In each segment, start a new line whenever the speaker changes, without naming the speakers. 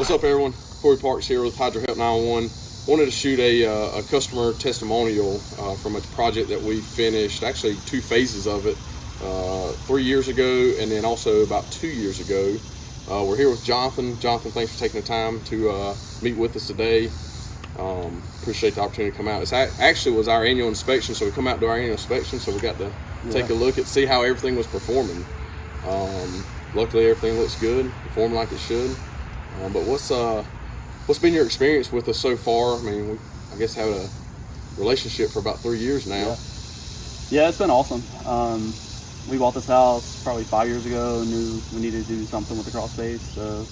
What's up, everyone? Corey Parks here with Hydro Help 911. Wanted to shoot a customer testimonial from a project that we finished, actually 2 phases of it, 3 years ago and then also about 2 years ago. We're here with Jonathan. Jonathan, thanks for taking the time to meet with us today. Appreciate the opportunity to come out. It actually was our annual inspection, so we come out to our annual inspection, so we got to take a look at see how everything was performing. Luckily, everything looks good, performing like it should. But what's been your experience with us so far? I mean, I guess had a relationship for about 3 years now.
Yeah, it's been awesome. We bought this house probably 5 years ago and knew we needed to do something with the crawl space, so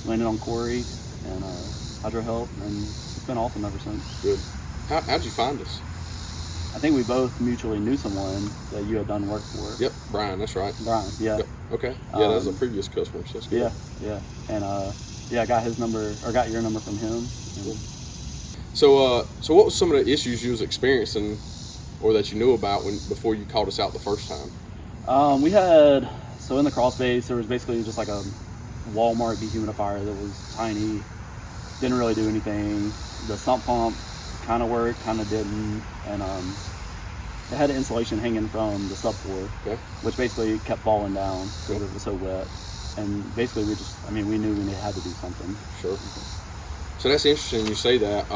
landed on Corey and Hydro Help, and it's been awesome ever since.
Good. How'd you find us?
I think we both mutually knew someone that you had done work for.
Yep, Brian, that's right.
Brian, yeah.
Yep. Okay. Yeah, that was a previous customer, so that's good.
Yeah. And I got his number, or got your number from him.
Cool. So what was some of the issues you was experiencing or that you knew about before you called us out the first time?
We had, so in the crawl space, there was basically just like a Walmart dehumidifier that was tiny, didn't really do anything. The sump pump kind of worked, kind of didn't, and it had insulation hanging from the subfloor, which basically kept falling down because it was so wet. And basically we knew we had to do something.
Sure. So that's interesting you say that.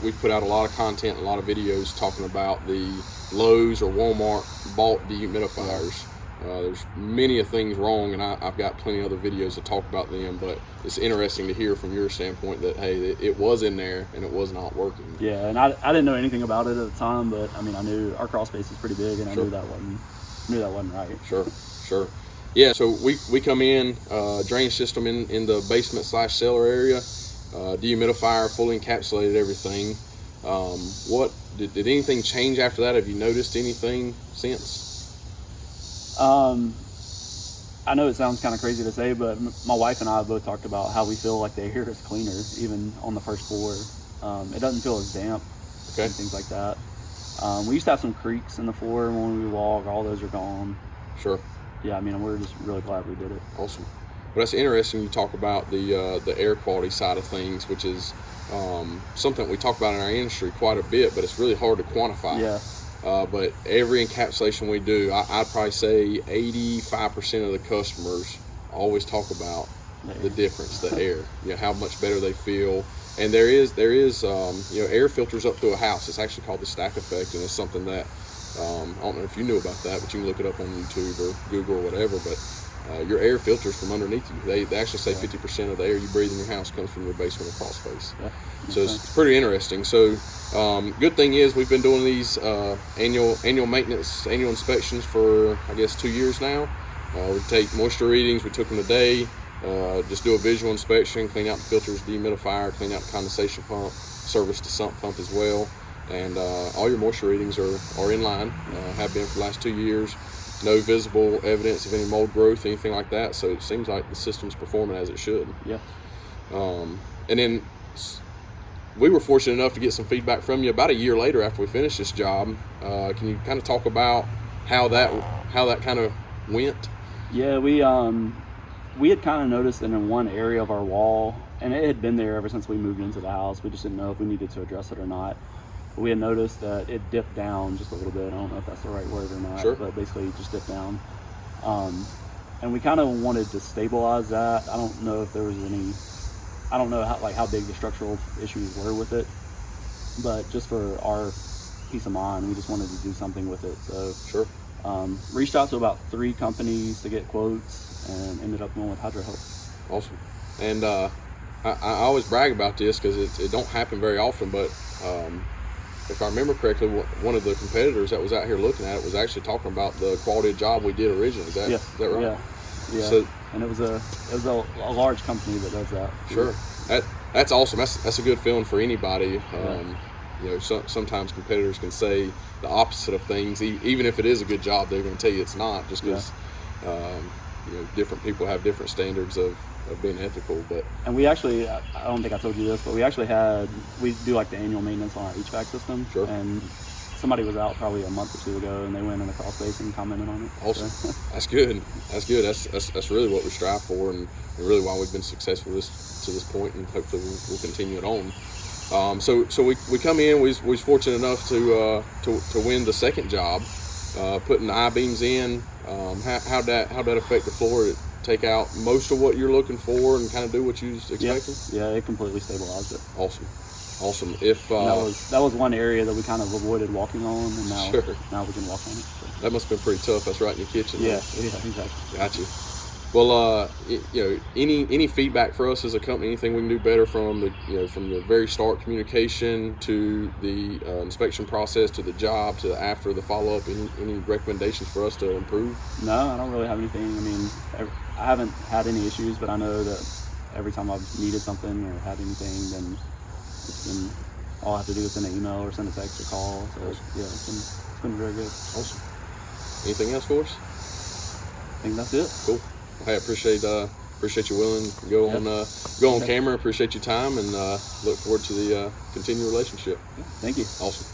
We've put out a lot of content, a lot of videos talking about the Lowe's or Walmart bought dehumidifiers. There's many of things wrong, and I've got plenty of other videos to talk about them, but it's interesting to hear from your standpoint that, hey, it was in there and it was not working.
Yeah, and I didn't know anything about it at the time, but I mean, I knew our crawl space is pretty big, and I knew that wasn't right.
Sure. Yeah, so we come in, drainage system in the basement / cellar area, dehumidifier, fully encapsulated everything. What did anything change after that? Have you noticed anything since?
I know it sounds kind of crazy to say, but my wife and I both talked about how we feel like the air is cleaner, even on the first floor. It doesn't feel as damp and things like that. We used to have some creaks in the floor when we walk. All those are gone.
Sure.
Yeah, I mean, we're just really glad we did it.
Awesome. Well, that's interesting. You talk about the air quality side of things, which is something we talk about in our industry quite a bit, but it's really hard to quantify.
Yeah.
But every encapsulation we do, I'd probably say 85% of the customers always talk about the difference, the air, how much better they feel. And there is air filters up through a house. It's actually called the stack effect, and it's something that I don't know if you knew about that, but you can look it up on YouTube or Google or whatever. But your air filters from underneath you. They actually say 50% of the air you breathe in your house comes from your basement or crawl space. Yeah. So it's pretty interesting. So good thing is we've been doing these annual maintenance, annual inspections for I guess 2 years now. We take moisture readings. We took them today. Just do a visual inspection, clean out the filters, dehumidifier, clean out the condensation pump, service the sump pump as well. And all your moisture readings are in line, have been for the last 2 years. No visible evidence of any mold growth, anything like that. So it seems like the system's performing as it should.
Yeah.
And then we were fortunate enough to get some feedback from you about a year later after we finished this job. Can you kind of talk about how that kind of went?
Yeah, we had kind of noticed that in one area of our wall, and it had been there ever since we moved into the house. We just didn't know if we needed to address it or not. We had noticed that it dipped down just a little bit. I don't know if that's the right word or not, but basically it just dipped down. And we kind of wanted to stabilize that. I don't know if there was I don't know how big the structural issues were with it, but just for our peace of mind, we just wanted to do something with it. So reached out to about 3 companies to get quotes and ended up going with Hydro Help.
Awesome. And I always brag about this because it don't happen very often, but if I remember correctly, one of the competitors that was out here looking at it was actually talking about the quality of job we did originally. Is that right?
Yeah. So, and it was a large company that does that.
Sure. That's awesome. That's a good feeling for anybody. Sometimes competitors can say the opposite of things, even if it is a good job. They're going to tell you it's not, just because different people have different standards of being ethical.
And we actually, I don't think I told you this, but we do like the annual maintenance on our HVAC system.
Sure.
And somebody was out probably a month or two ago, and they went in the crawl space and commented on it.
Awesome.
So.
That's good. That's good. That's really what we strive for, and really why we've been successful to this point, and hopefully we'll continue it on. So we come in. We was fortunate enough to win the second job, putting the I-beams in. How'd that affect the floor? It take out most of what you're looking for and kind of do what you was expecting?
Yeah, it completely stabilized it.
Awesome. If
that was one area that we kind of avoided walking on, and now
sure.
now we can walk on it. So.
That must have been pretty tough. That's right in your kitchen.
Yeah,
huh?
yeah, exactly.
Got you. Well, any feedback for us as a company, anything we can do better from the very start communication to the inspection process to the job to after the follow up. Any recommendations for us to improve?
No, I don't really have anything. I mean, I haven't had any issues, but I know that every time I've needed something or had anything, then it's been all I have to do is send an email or send a text or call. So yeah, it's been very good.
Awesome. Anything else for us?
I think that's it.
Cool. Hey, I appreciate you willing to go on camera. Appreciate your time, and look forward to the continued relationship.
Thank you.
Awesome.